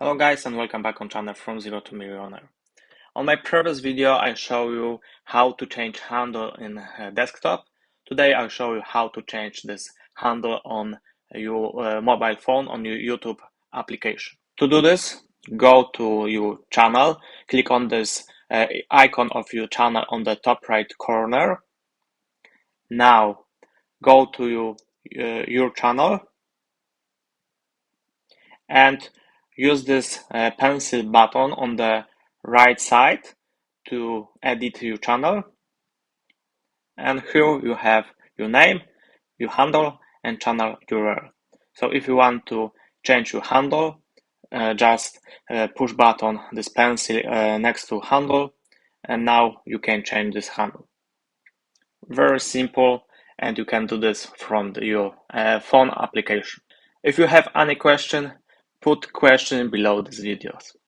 Hello guys and welcome back on channel from Zero to Millionaire. On my previous video I show you how to change handle in desktop. Today I'll show you how to change this handle on your mobile phone on your YouTube application. To do this, go to your channel, click on this icon of your channel on the top right corner. Now go to your channel and use this pencil button on the right side to edit your channel. And here you have your name, your handle, and channel URL. So if you want to change your handle, just push button this pencil next to handle, and now you can change this handle. Very simple, and you can do this from your phone application. If you have any question, put question below this video.